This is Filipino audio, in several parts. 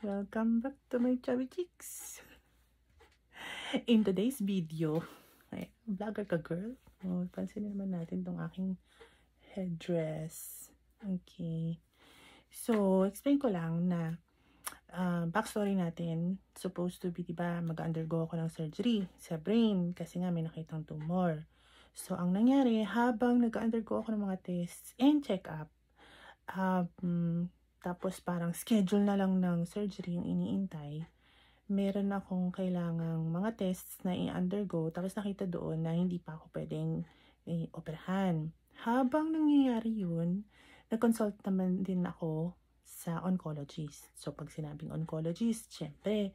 Welcome back to my chubby chicks. In today's video, ay, vlogger ka girl. Oh, pansinin naman natin tong aking headdress. Okay. So, explain ko lang na backstory natin, supposed to be, diba, mag-undergo ako ng surgery sa brain kasi nga may nakitang tumor. So, ang nangyari, habang nag-undergo ako ng mga tests and check-up, tapos parang schedule na lang ng surgery yung iniintay, meron akong kailangang mga tests na i-undergo, tapos nakita doon na hindi pa ako pwedeng operahan. Habang nangyayari yun, nag-consult naman din ako sa oncologist. So, pag sinabing oncologist, syempre,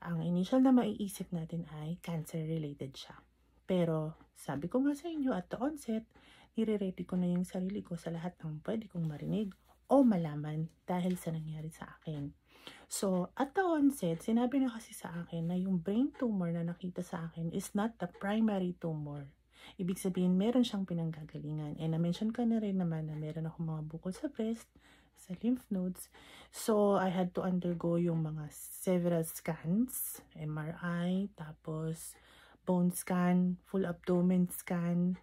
ang initial na maiisip natin ay cancer-related siya. Pero, sabi ko nga sa inyo at the onset, nire-ready ko na yung sarili ko sa lahat ng pwede kong marinig o malaman dahil sa nangyari sa akin. So, at the onset, sinabi na kasi sa akin na yung brain tumor na nakita sa akin is not the primary tumor. Ibig sabihin, meron siyang pinanggagalingan. And na-mention ko na rin naman na meron akong mga bukol sa breast, sa lymph nodes. So, I had to undergo yung mga several scans, MRI, tapos bone scan, full abdomen scan.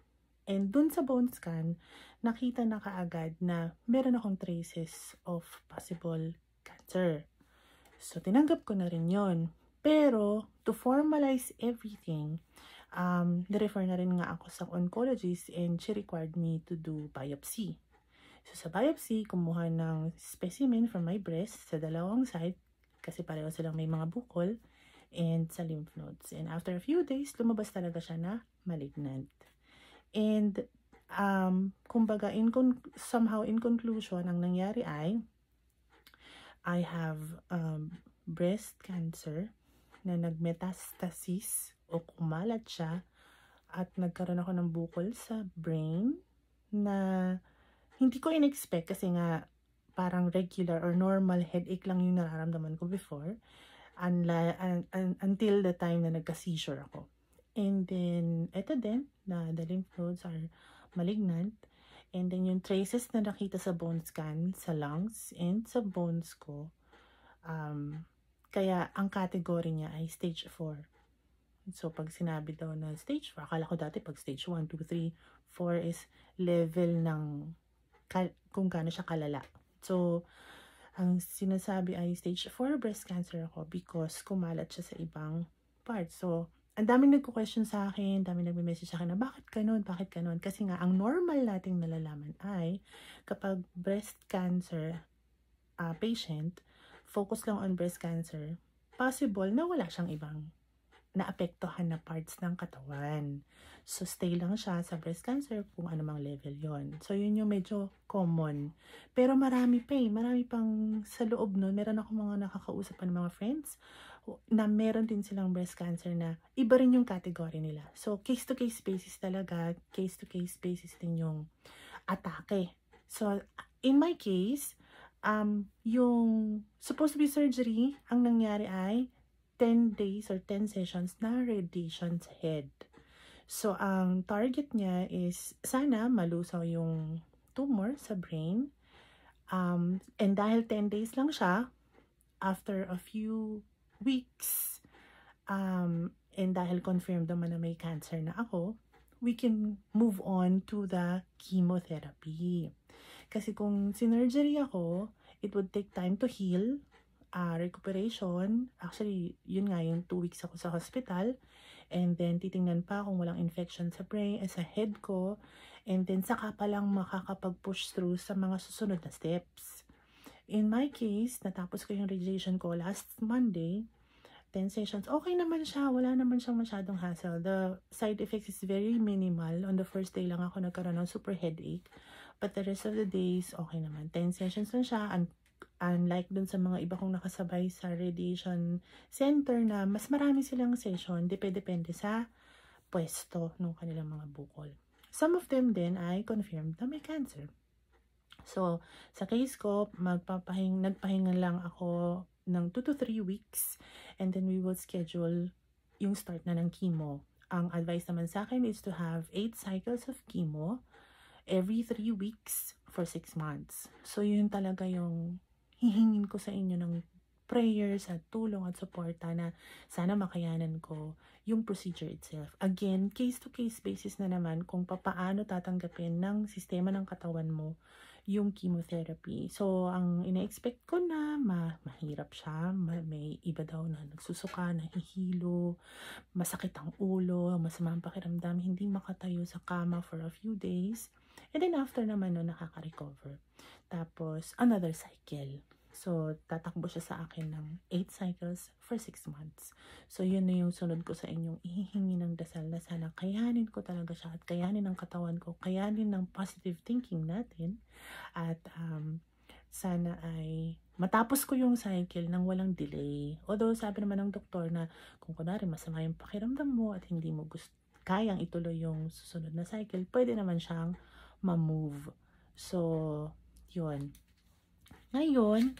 And dun sa bone scan, nakita na kaagad na meron akong traces of possible cancer. So, tinanggap ko na rin yon. Pero, to formalize everything, nirefer na rin nga ako sa oncologist and she required me to do biopsy. So, sa biopsy, kumuha ng specimen from my breast sa dalawang side kasi pareho silang may mga bukol and sa lymph nodes. And after a few days, lumabas talaga siya na malignant. And, kumbaga, somehow in conclusion, ang nangyari ay, I have breast cancer na nagmetastasis o kumalat siya at nagkaroon ako ng bukol sa brain na hindi ko in-expect kasi nga parang regular or normal headache lang yung nararamdaman ko before until the time na nagka-seizure ako. And then, eto din, na the lymph nodes are malignant. And then, yung traces na nakita sa bone scan, sa lungs, and sa bones ko, kaya ang category niya ay stage 4. So, pag sinabi daw na stage 4, akala ko dati pag stage 1, 2, 3, 4 is level ng kung gaano siya kalala. So, ang sinasabi ay stage 4 breast cancer ako because kumalat siya sa ibang parts. So, ang daming nagko-question sa akin, daming nagme-message sa akin na bakit ganun? Kasi nga, ang normal nating nalalaman ay kapag breast cancer patient, focus lang on breast cancer, possible na wala siyang ibang naapektuhan na parts ng katawan. So, stay lang siya sa breast cancer kung ano mang level yon. So, yun yung medyo common. Pero marami pang sa loob nun. Meron ako mga nakakausap pa ng mga friends na meron din silang breast cancer na iba rin yung category nila. So, case-to-case basis talaga, case-to-case basis din yung atake. So, in my case, yung supposed to be surgery, ang nangyari ay 10 days or 10 sessions na radiation sa head. So, ang target niya is sana malusaw yung tumor sa brain. And dahil 10 days lang siya, after a few weeks, and dahil confirmed naman na may cancer na ako, we can move on to the chemotherapy. Kasi kung sinurgery ako, it would take time to heal, recuperation. Actually, yun nga, yung 2 weeks ako sa hospital. And then, titingnan pa kung walang infection sa brain, sa head ko. And then, saka pa lang makakapag-push through sa mga susunod na steps. In my case, natapos ko yung radiation ko last Monday, 10 sessions. Okay naman siya. Wala naman siyang masyadong hassle. The side effects is very minimal. On the first day lang ako nagkaroon ng super headache. But the rest of the days, okay naman. 10 sessions lang siya. Unlike dun sa mga iba kong nakasabay sa radiation center na mas marami silang session, depende sa pwesto ng kanilang mga bukol. Some of them din ay confirmed na may cancer. So, sa case ko, nagpahinga lang ako ng 2 to 3 weeks and then we will schedule yung start na ng chemo. Ang advice naman sa akin is to have 8 cycles of chemo every 3 weeks for 6 months. So, yun talaga yung hihingin ko sa inyo ng prayers at tulong at suporta na sana makayanan ko yung procedure itself. Again, case-to-case basis na naman kung papaano tatanggapin ng sistema ng katawan mo yung chemotherapy. So, ang ina-expect ko na mahirap siya. May iba daw na nagsusuka, nahihilo, masakit ang ulo, masama ang pakiramdam, hindi makatayo sa kama for a few days. And then after naman no, nakaka-recover. Tapos, another cycle. So, tatakbo siya sa akin ng 8 cycles for 6 months. So, yun na yung sunod ko sa inyong ihihingi ng dasal na sana kayanin ko talaga siya at kayanin ng katawan ko, kayanin ng positive thinking natin at sana ay matapos ko yung cycle ng walang delay. Although, sabi naman ng doktor na kung kunwari masama yung pakiramdam mo at hindi mo kayang ituloy yung susunod na cycle, pwede naman siyang ma-move. So, yun. Ngayon,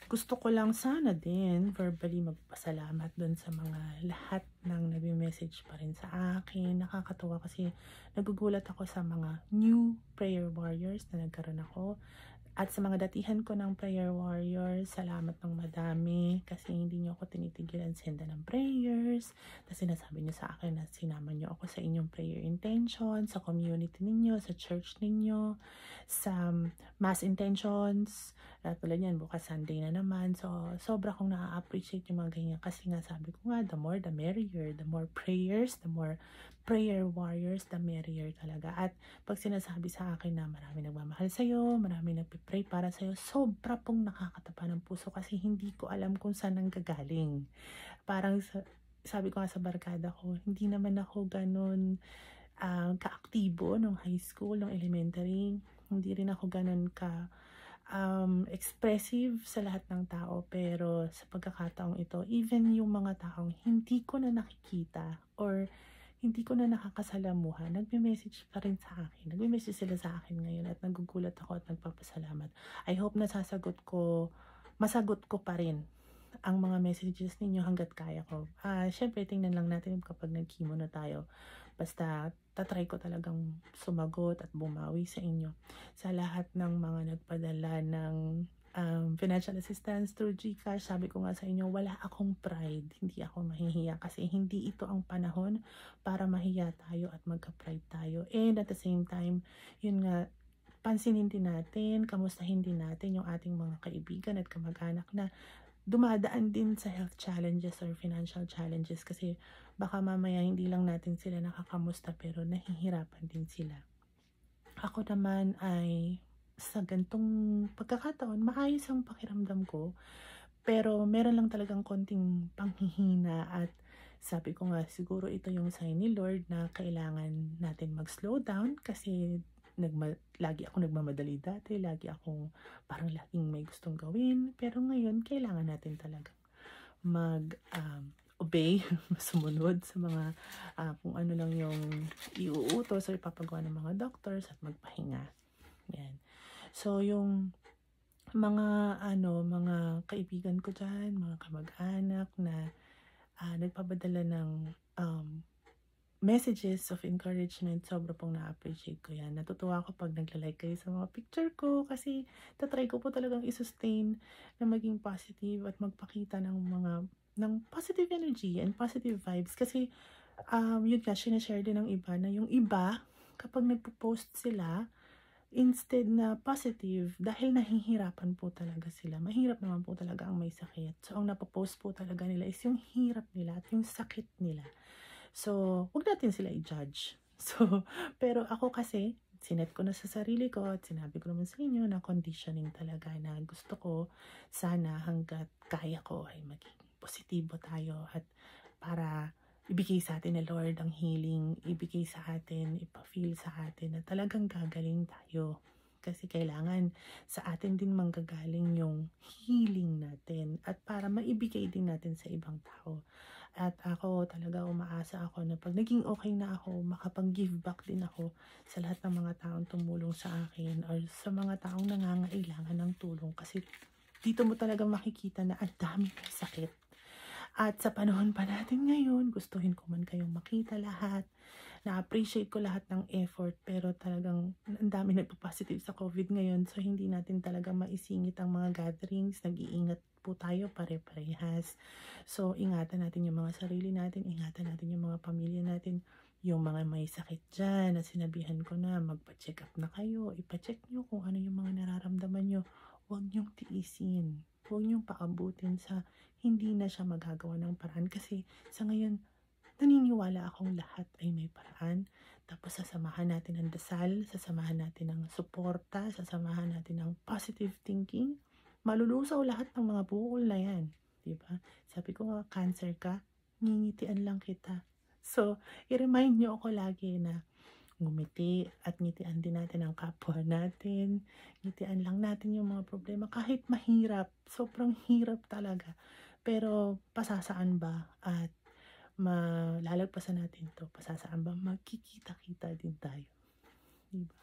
gusto ko lang sana din verbally magpasalamat dun sa mga lahat ng nag-message pa rin sa akin. Nakakatawa kasi nagugulat ako sa mga new prayer warriors na nagkaroon ako. At sa mga datihan ko ng prayer warriors, salamat ng madami kasi hindi niyo ako tinitigilan senda ng prayers. Tapos sinasabi niyo sa akin na sinama niyo ako sa inyong prayer intention, sa community ninyo, sa church ninyo, sa mass intentions. Tulad yan, bukas Sunday na naman. So, sobra kong na-appreciate yung mga ganyan kasi nga sabi ko nga, the more the merrier, the more prayers, the more prayer warriors, the merrier talaga. At pag sinasabi sa akin na marami nagmamahal sa'yo, marami nagpipray para sa'yo, sobra pong nakakatapa ng puso kasi hindi ko alam kung saan nanggagaling. Parang sabi ko nga sa barkada ko, hindi naman ako ganun kaaktibo nung high school, nung elementary. Hindi rin ako ganun expressive sa lahat ng tao, pero sa pagkakataong ito, even yung mga taong hindi ko na nakikita or hindi ko na nakakasalamuha, nagme-message pa rin sa akin. Nagme-message sila sa akin ngayon at nagugulat ako at nagpapasalamat. I hope na masagot ko pa rin ang mga messages ninyo hanggat kaya ko. Syempre, tingnan lang natin kapag nag-chemo na tayo. Basta, tatry ko talagang sumagot at bumawi sa inyo. Sa lahat ng mga nagpadala ng financial assistance through GCash, sabi ko nga sa inyo, wala akong pride. Hindi ako mahihiya kasi hindi ito ang panahon para mahiya tayo at magka-pride tayo. And at the same time, yun nga, pansinin din natin, kamustahin din natin yung ating mga kaibigan at kamag-anak na dumadaan din sa health challenges or financial challenges kasi baka mamaya hindi lang natin sila nakakamusta pero nahihirapan din sila. Ako naman ay sa gantong pagkakataon, maayos ang pakiramdam ko. Pero meron lang talagang konting panghihina at sabi ko nga siguro ito yung sign ni Lord na kailangan natin mag-slow down kasi lagi ako nagmamadali dati, lagi akong parang laging may gustong gawin. Pero ngayon, kailangan natin talaga obey, sumunod sa mga kung ano lang yung iuutos o ipapagawa ng mga doctors at magpahinga. Yan. So, yung mga kaibigan ko dyan, mga kamag-anak na nagpapadala ng messages of encouragement, sobra pong na-appreciate ko yan. Natutuwa ako pag nagla-like kayo sa mga picture ko kasi tatry ko po talagang i-sustain na maging positive at magpakita ng positive energy and positive vibes kasi yun nga, sinashare din ng iba na yung iba, kapag nagpo-post sila, instead na positive, dahil nahihirapan po talaga sila. Mahirap naman po talaga ang may sakit. So, ang napopost po talaga nila is yung hirap nila at yung sakit nila. So, huwag natin sila i-judge. So, pero ako kasi, sinet ko na sa sarili ko at sinabi ko naman sa inyo na conditioning talaga na gusto ko sana hanggat kaya ko ay maging positibo tayo at para ibigay sa atin ni Lord ang healing, ibigay sa atin, ipa-feel sa atin na talagang gagaling tayo. Kasi kailangan sa atin din manggagaling yung healing natin at para maibigay din natin sa ibang tao. At ako talaga umaasa ako na pag naging okay na ako, makapag-give back din ako sa lahat ng mga taong tumulong sa akin or sa mga taong nangangailangan ng tulong. Kasi dito mo talaga makikita na ang dami may sakit. At sa panahon pa natin ngayon, gustuhin ko man kayong makita lahat na-appreciate ko lahat ng effort, pero talagang ang dami nagpo-positive sa COVID ngayon. So, hindi natin talaga maisingit ang mga gatherings. Nag-iingat po tayo pare-parehas. So, ingatan natin yung mga sarili natin, ingatan natin yung mga pamilya natin. Yung mga may sakit dyan, na sinabihan ko na, magpa-check up na kayo. Ipa-check nyo kung ano yung mga nararamdaman nyo. Huwag nyong tiisin. Huwag nyong paabutin sa hindi na siya magagawa ng paraan. Kasi sa ngayon, naniniwala akong lahat ay may paraan. Tapos sasamahan natin ng dasal, sasamahan natin ng suporta, sasamahan natin ng positive thinking. Malulusaw lahat ng mga bukol na yan. Diba? Sabi ko nga, cancer ka, ngingitian lang kita. So, i-remind nyo ako lagi na ngumiti at ngitian din natin ang kapwa natin. Ngitian lang natin yung mga problema. Kahit mahirap, sobrang hirap talaga. Pero pasasaan ba? At malalagpasan natin to. Pasasaan ba? Magkikita-kita din tayo. Diba?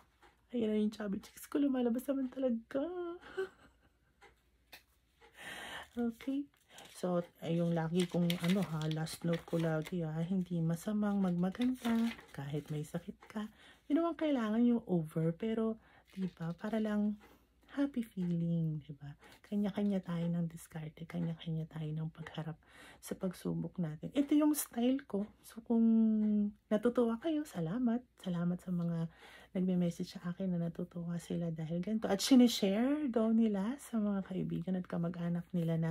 Ayan na yung chubby cheeks ko. Lumalabas naman talaga. Okay. So, yung lagi kong last note ko lagi hindi masamang magmaganda kahit may sakit ka. Yun naman kailangan yung over, pero diba, para lang happy feeling, diba? Kanya-kanya tayo ng diskarte, kanya-kanya tayo ng pagharap sa pagsubok natin. Ito yung style ko. So, kung natutuwa kayo, salamat. Salamat sa mga nagme-message sa akin na natutuwa sila dahil ganito. At sinishare daw nila sa mga kaibigan at kamag-anak nila na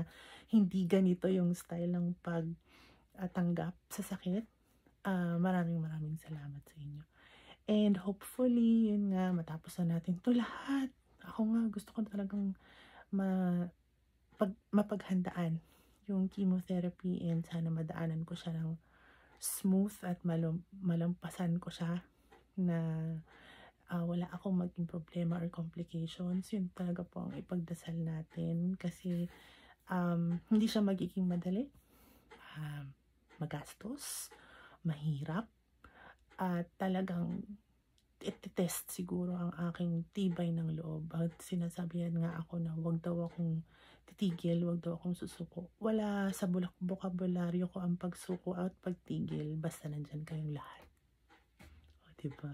hindi ganito yung style ng pagtanggap sa sakit. Maraming salamat sa inyo. And hopefully, yun nga, matapos na natin to lahat. Ako nga, gusto ko talagang mapaghandaan yung chemotherapy and sana madaanan ko siya ng smooth at malampasan ko siya na wala akong maging problema or complications. Yun talaga po ang ipagdasal natin kasi hindi siya magiging madali, magastos, mahirap, at talagang iti-test siguro ang aking tibay ng loob. At sinasabihan nga ako na wag daw akong titigil, wag daw akong susuko. Wala sa bokabularyo ko ang pagsuko at pagtigil, basta nandyan kayong lahat. O, diba?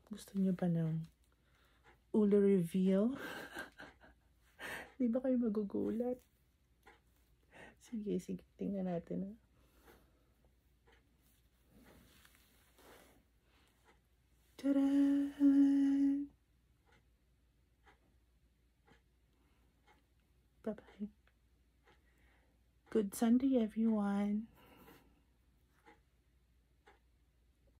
Gusto niyo ba ng ulo reveal? Di ba kayo magugulat? Sige, tingnan natin. Tadaan! Bye-bye. Good Sunday, everyone.